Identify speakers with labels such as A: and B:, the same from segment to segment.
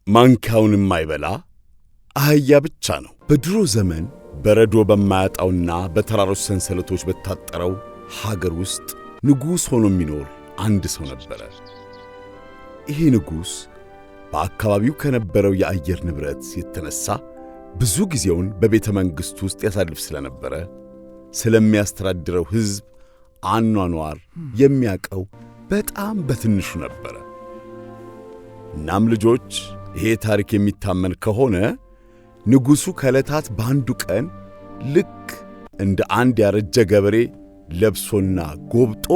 A: ማንካውን የማይበላ አህያ ብቻ ነው። በድሮ ዘመን በረዶ በማያጣውና በተራሮች ሰንሰለቶች በታጠረው ሀገር ውስጥ ንጉሥ ሆኖ የሚኖር አንድ ሰው ነበረ። ይሄ ንጉሥ በአካባቢው ከነበረው የአየር ንብረት የተነሳ ብዙ ጊዜውን በቤተ መንግሥቱ ውስጥ ያሳልፍ ስለነበረ ስለሚያስተዳድረው ሕዝብ አኗኗር የሚያውቀው በጣም በትንሹ ነበረ። እናም ልጆች ይሄ ታሪክ የሚታመን ከሆነ ንጉሡ ከዕለታት በአንዱ ቀን ልክ እንደ አንድ ያረጀ ገበሬ ለብሶና ጎብጦ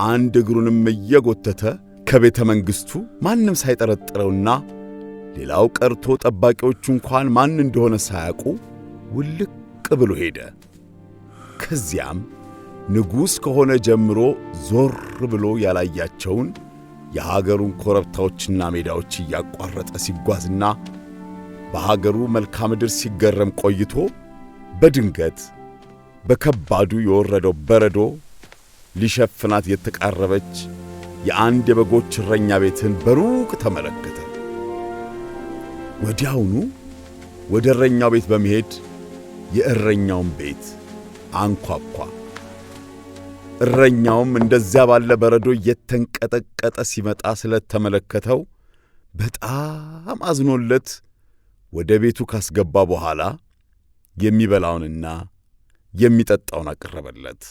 A: አንድ እግሩንም እየጎተተ ከቤተ መንግሥቱ ማንም ሳይጠረጥረውና ሌላው ቀርቶ ጠባቂዎቹ እንኳን ማን እንደሆነ ሳያውቁ ውልቅ ብሎ ሄደ። ከዚያም ንጉሥ ከሆነ ጀምሮ ዞር ብሎ ያላያቸውን የሀገሩን ኮረብታዎችና ሜዳዎች እያቋረጠ ሲጓዝና በሀገሩ መልክዓ ምድር ሲገረም ቆይቶ በድንገት በከባዱ የወረደው በረዶ ሊሸፍናት የተቃረበች የአንድ የበጎች እረኛ ቤትን በሩቅ ተመለከተ። ወዲያውኑ ወደ እረኛው ቤት በመሄድ የእረኛውን ቤት አንኳኳ። እረኛውም እንደዚያ ባለ በረዶ እየተንቀጠቀጠ ሲመጣ ስለተመለከተው በጣም አዝኖለት ወደ ቤቱ ካስገባ በኋላ የሚበላውንና የሚጠጣውን አቀረበለት።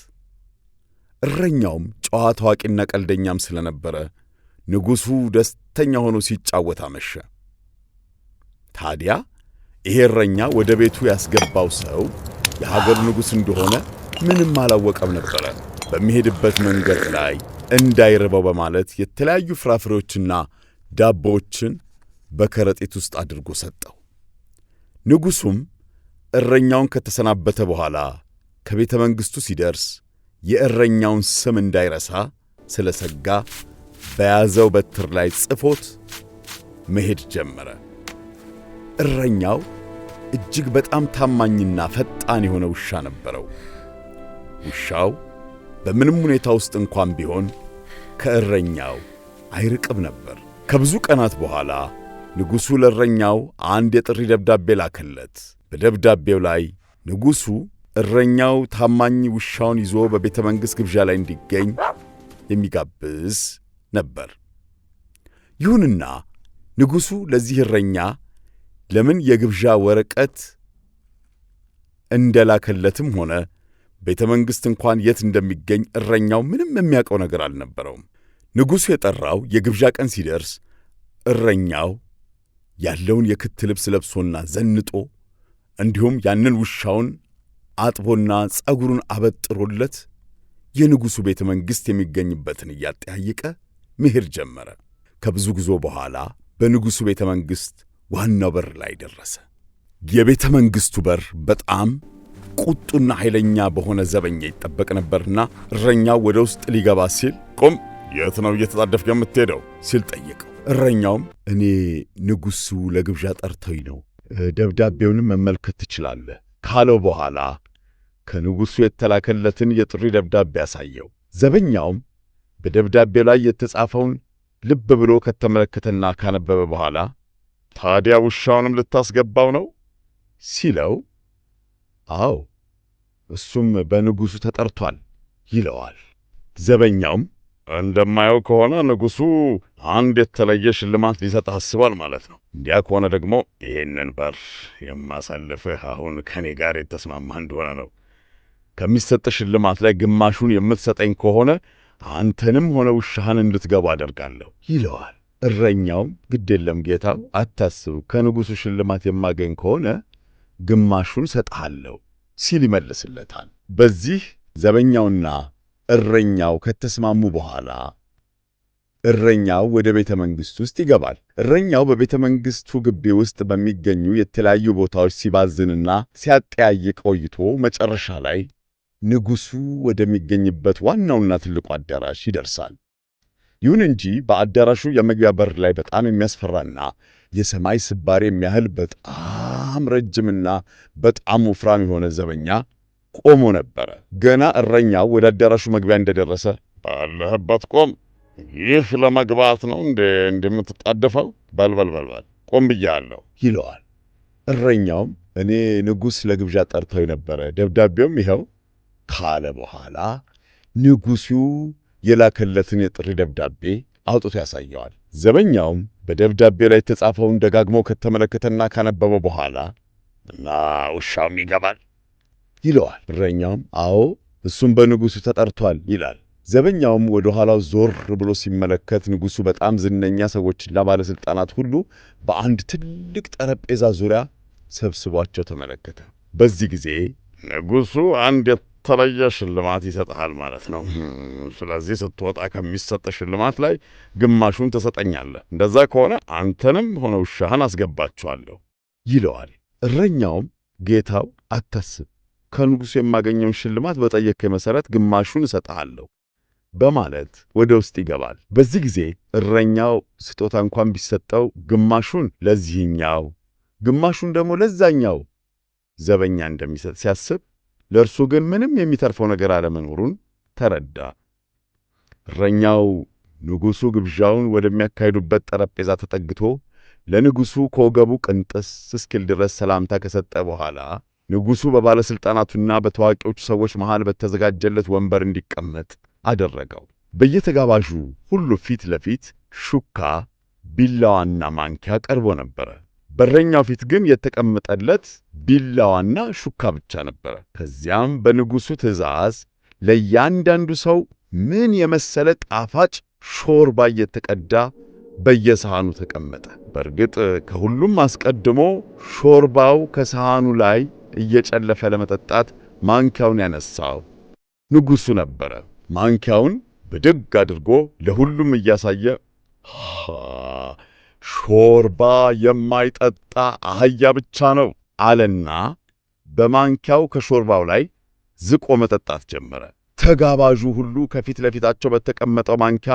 A: እረኛውም ጨዋ ታዋቂና ቀልደኛም ስለነበረ ንጉሡ ደስተኛ ሆኖ ሲጫወት አመሸ። ታዲያ ይሄ እረኛ ወደ ቤቱ ያስገባው ሰው የሀገሩ ንጉሥ እንደሆነ ምንም አላወቀም ነበረ። በሚሄድበት መንገድ ላይ እንዳይርበው በማለት የተለያዩ ፍራፍሬዎችና ዳቦዎችን በከረጢት ውስጥ አድርጎ ሰጠው። ንጉሡም እረኛውን ከተሰናበተ በኋላ ከቤተ መንግሥቱ ሲደርስ የእረኛውን ስም እንዳይረሳ ስለ ሰጋ በያዘው በትር ላይ ጽፎት መሄድ ጀመረ። እረኛው እጅግ በጣም ታማኝና ፈጣን የሆነ ውሻ ነበረው። ውሻው በምንም ሁኔታ ውስጥ እንኳን ቢሆን ከእረኛው አይርቅም ነበር። ከብዙ ቀናት በኋላ ንጉሡ ለእረኛው አንድ የጥሪ ደብዳቤ ላከለት። በደብዳቤው ላይ ንጉሡ እረኛው ታማኝ ውሻውን ይዞ በቤተ መንግሥት ግብዣ ላይ እንዲገኝ የሚጋብዝ ነበር። ይሁንና ንጉሡ ለዚህ እረኛ ለምን የግብዣ ወረቀት እንደላከለትም ሆነ ቤተ መንግሥት እንኳን የት እንደሚገኝ እረኛው ምንም የሚያውቀው ነገር አልነበረውም። ንጉሡ የጠራው የግብዣ ቀን ሲደርስ እረኛው ያለውን የክት ልብስ ለብሶና ዘንጦ እንዲሁም ያንን ውሻውን አጥቦና ጸጉሩን አበጥሮለት የንጉሡ ቤተ መንግሥት የሚገኝበትን እያጠያየቀ መሄድ ጀመረ። ከብዙ ጉዞ በኋላ በንጉሡ ቤተ መንግሥት ዋናው በር ላይ ደረሰ። የቤተ መንግሥቱ በር በጣም ቁጡና ኃይለኛ በሆነ ዘበኛ ይጠበቅ ነበርና እረኛው ወደ ውስጥ ሊገባ ሲል ቆም፣ የት ነው እየተጣደፍክ የምትሄደው ሲል ጠየቀው። እረኛውም እኔ ንጉሡ ለግብዣ ጠርተውኝ ነው፣ ደብዳቤውንም መመልከት ትችላለህ ካለው በኋላ ከንጉሡ የተላከለትን የጥሪ ደብዳቤ ያሳየው። ዘበኛውም በደብዳቤው ላይ የተጻፈውን ልብ ብሎ ከተመለከተና ካነበበ በኋላ ታዲያ ውሻውንም ልታስገባው ነው ሲለው፣ አዎ እሱም በንጉሡ ተጠርቷል ይለዋል። ዘበኛውም እንደማየው ከሆነ ንጉሡ አንድ የተለየ ሽልማት ሊሰጥህ አስቧል ማለት ነው። እንዲያ ከሆነ ደግሞ ይህንን በር የማሳልፍህ አሁን ከኔ ጋር የተስማማህ እንደሆነ ነው። ከሚሰጥህ ሽልማት ላይ ግማሹን የምትሰጠኝ ከሆነ አንተንም ሆነ ውሻህን እንድትገባ አደርጋለሁ ይለዋል። እረኛውም ግድ የለም ጌታው፣ አታስብ፣ ከንጉሡ ሽልማት የማገኝ ከሆነ ግማሹን ሰጥሃለሁ ሲል ይመልስለታል። በዚህ ዘበኛውና እረኛው ከተስማሙ በኋላ እረኛው ወደ ቤተ መንግሥት ውስጥ ይገባል። እረኛው በቤተ መንግሥቱ ግቢ ውስጥ በሚገኙ የተለያዩ ቦታዎች ሲባዝንና ሲያጠያይቅ ቆይቶ መጨረሻ ላይ ንጉሡ ወደሚገኝበት ዋናውና ትልቁ አዳራሽ ይደርሳል። ይሁን እንጂ በአዳራሹ የመግቢያ በር ላይ በጣም የሚያስፈራና የሰማይ ስባሪ የሚያህል በጣም ረጅምና በጣም ወፍራም የሆነ ዘበኛ ቆሞ ነበረ። ገና እረኛው ወደ አዳራሹ መግቢያ እንደደረሰ ባለህበት ቆም፣ ይህ ለመግባት ነው እንደምትጣደፈው? በልበልበልበል ቆም ብያለሁ ይለዋል። እረኛውም እኔ ንጉሥ ለግብዣ ጠርተው ነበረ፣ ደብዳቤውም ይኸው ካለ በኋላ ንጉሡ የላከለትን የጥሪ ደብዳቤ አውጥቶ ያሳየዋል። ዘበኛውም በደብዳቤው ላይ የተጻፈውን ደጋግሞ ከተመለከተና ካነበበ በኋላ እና ውሻውም ይገባል ይለዋል። እረኛውም አዎ እሱም በንጉሡ ተጠርቷል ይላል። ዘበኛውም ወደ ኋላው ዞር ብሎ ሲመለከት ንጉሡ በጣም ዝነኛ ሰዎችና ባለሥልጣናት ሁሉ በአንድ ትልቅ ጠረጴዛ ዙሪያ ሰብስቧቸው ተመለከተ። በዚህ ጊዜ ንጉሡ አንድ የተለየ ሽልማት ይሰጥሃል ማለት ነው። ስለዚህ ስትወጣ ከሚሰጥ ሽልማት ላይ ግማሹን ትሰጠኛለህ። እንደዛ ከሆነ አንተንም ሆነ ውሻህን አስገባችኋለሁ ይለዋል። እረኛውም ጌታው አታስብ፣ ከንጉሡ የማገኘውን ሽልማት በጠየቅከኝ መሠረት ግማሹን እሰጥሃለሁ በማለት ወደ ውስጥ ይገባል። በዚህ ጊዜ እረኛው ስጦታ እንኳን ቢሰጠው ግማሹን ለዚህኛው ግማሹን ደግሞ ለዛኛው ዘበኛ እንደሚሰጥ ሲያስብ ለእርሱ ግን ምንም የሚተርፈው ነገር አለመኖሩን ተረዳ። እረኛው ንጉሡ ግብዣውን ወደሚያካሂዱበት ጠረጴዛ ተጠግቶ ለንጉሡ ከወገቡ ቅንጥስ እስኪል ድረስ ሰላምታ ከሰጠ በኋላ ንጉሡ በባለሥልጣናቱና በታዋቂዎቹ ሰዎች መሃል በተዘጋጀለት ወንበር እንዲቀመጥ አደረገው። በየተጋባዡ ሁሉ ፊት ለፊት ሹካ፣ ቢላዋና ማንኪያ ቀርቦ ነበረ። በእረኛው ፊት ግን የተቀመጠለት ቢላዋና ሹካ ብቻ ነበረ። ከዚያም በንጉሡ ትእዛዝ ለእያንዳንዱ ሰው ምን የመሰለ ጣፋጭ ሾርባ እየተቀዳ በየሰሃኑ ተቀመጠ። በእርግጥ ከሁሉም አስቀድሞ ሾርባው ከሰሃኑ ላይ እየጨለፈ ለመጠጣት ማንኪያውን ያነሳው ንጉሡ ነበረ። ማንኪያውን ብድግ አድርጎ ለሁሉም እያሳየ ሾርባ የማይጠጣ አህያ ብቻ ነው አለና በማንኪያው ከሾርባው ላይ ዝቆ መጠጣት ጀመረ። ተጋባዡ ሁሉ ከፊት ለፊታቸው በተቀመጠው ማንኪያ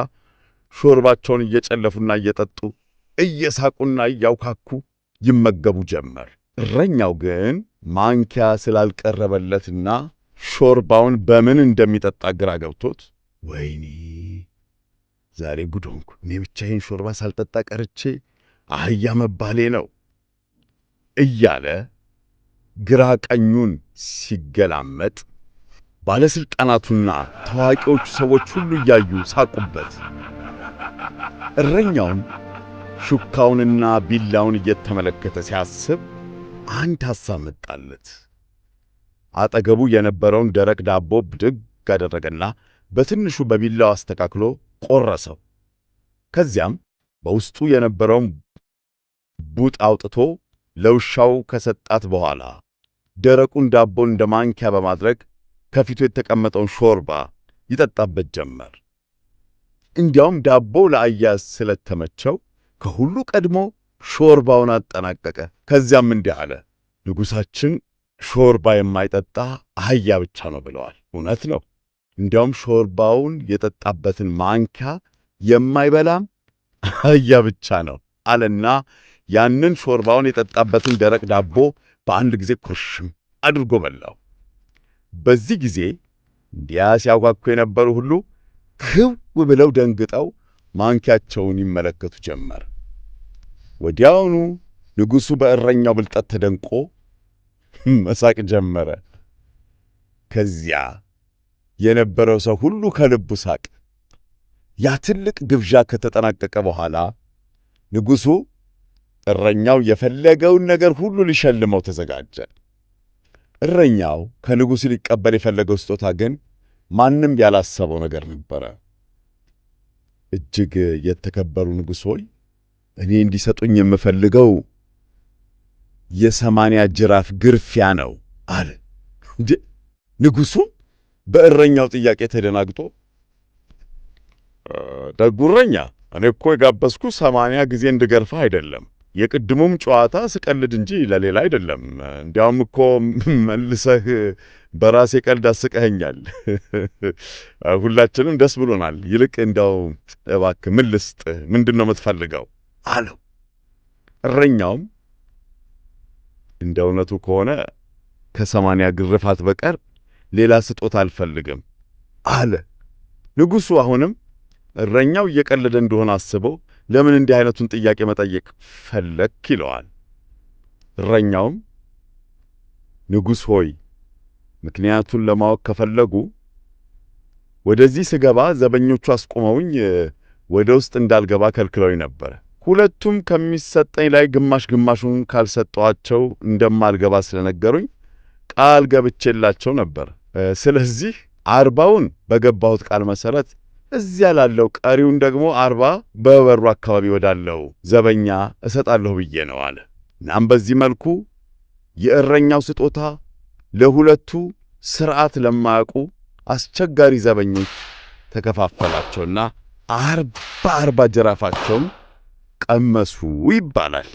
A: ሾርባቸውን እየጨለፉና እየጠጡ እየሳቁና እያውካኩ ይመገቡ ጀመር። እረኛው ግን ማንኪያ ስላልቀረበለትና ሾርባውን በምን እንደሚጠጣ ግራ ገብቶት ወይኔ ዛሬ ጉድ ሆንኩ፣ እኔ ብቻዬን ሾርባ ሳልጠጣ ቀርቼ አህያ መባሌ ነው እያለ ግራ ቀኙን ሲገላመጥ ባለሥልጣናቱና ታዋቂዎቹ ሰዎች ሁሉ እያዩ ሳቁበት። እረኛውም ሹካውንና ቢላውን እየተመለከተ ሲያስብ አንድ ሐሳብ መጣለት። አጠገቡ የነበረውን ደረቅ ዳቦ ብድግ አደረገና በትንሹ በቢላው አስተካክሎ ቆረሰው። ከዚያም በውስጡ የነበረውን ቡጥ አውጥቶ ለውሻው ከሰጣት በኋላ ደረቁን ዳቦ እንደ ማንኪያ በማድረግ ከፊቱ የተቀመጠውን ሾርባ ይጠጣበት ጀመር። እንዲያውም ዳቦው ለአያያዝ ስለተመቸው ከሁሉ ቀድሞ ሾርባውን አጠናቀቀ። ከዚያም እንዲህ አለ፣ ንጉሣችን ሾርባ የማይጠጣ አህያ ብቻ ነው ብለዋል። እውነት ነው። እንዲያውም ሾርባውን የጠጣበትን ማንኪያ የማይበላም አህያ ብቻ ነው አለና ያንን ሾርባውን የጠጣበትን ደረቅ ዳቦ በአንድ ጊዜ ኩርሽም አድርጎ በላው። በዚህ ጊዜ እንዲያ ሲያጓጉ የነበሩ ሁሉ ክው ብለው ደንግጠው ማንኪያቸውን ይመለከቱ ጀመር። ወዲያውኑ ንጉሡ በእረኛው ብልጠት ተደንቆ መሳቅ ጀመረ። ከዚያ የነበረው ሰው ሁሉ ከልቡ ሳቅ። ያ ትልቅ ግብዣ ከተጠናቀቀ በኋላ ንጉሡ እረኛው የፈለገውን ነገር ሁሉ ሊሸልመው ተዘጋጀ። እረኛው ከንጉሡ ሊቀበል የፈለገው ስጦታ ግን ማንም ያላሰበው ነገር ነበረ። እጅግ የተከበሩ ንጉሥ ሆይ፣ እኔ እንዲሰጡኝ የምፈልገው የ80 ጅራፍ ግርፊያ ነው አለ። ንጉሡም በእረኛው ጥያቄ ተደናግጦ ደጉ እረኛ፣ እኔ እኮ የጋበዝኩ 80 ጊዜ እንድገርፍህ አይደለም። የቅድሙም ጨዋታ ስቀልድ እንጂ ለሌላ አይደለም። እንዲያውም እኮ መልሰህ በራሴ ቀልድ አስቀኸኛል። ሁላችንም ደስ ብሎናል። ይልቅ እንዲያው እባክህ ምን ልስጥህ? ምንድን ነው የምትፈልገው አለው። እረኛውም እንደ እውነቱ ከሆነ ከ80 ግርፋት በቀር ሌላ ስጦታ አልፈልግም አለ። ንጉሡ አሁንም እረኛው እየቀለደ እንደሆነ አስበው ለምን እንዲህ አይነቱን ጥያቄ መጠየቅ ፈለክ ይለዋል። እረኛውም ንጉሥ ሆይ ምክንያቱን ለማወቅ ከፈለጉ ወደዚህ ስገባ ዘበኞቹ አስቆመውኝ ወደ ውስጥ እንዳልገባ ከልክለውኝ ነበር። ሁለቱም ከሚሰጠኝ ላይ ግማሹን ካልሰጠኋቸው እንደማልገባ ስለነገሩኝ ቃል ገብቼላቸው ነበር። ስለዚህ 40ውን በገባሁት ቃል መሰረት እዚያ ላለው ቀሪውን ደግሞ 40 በበሩ አካባቢ ወዳለው ዘበኛ እሰጣለሁ ብዬ ነው አለ። እናም በዚህ መልኩ የእረኛው ስጦታ ለሁለቱ ሥርዓት ለማያውቁ አስቸጋሪ ዘበኞች ተከፋፈላቸውና 40 ጅራፋቸውን ቀመሱ ይባላል።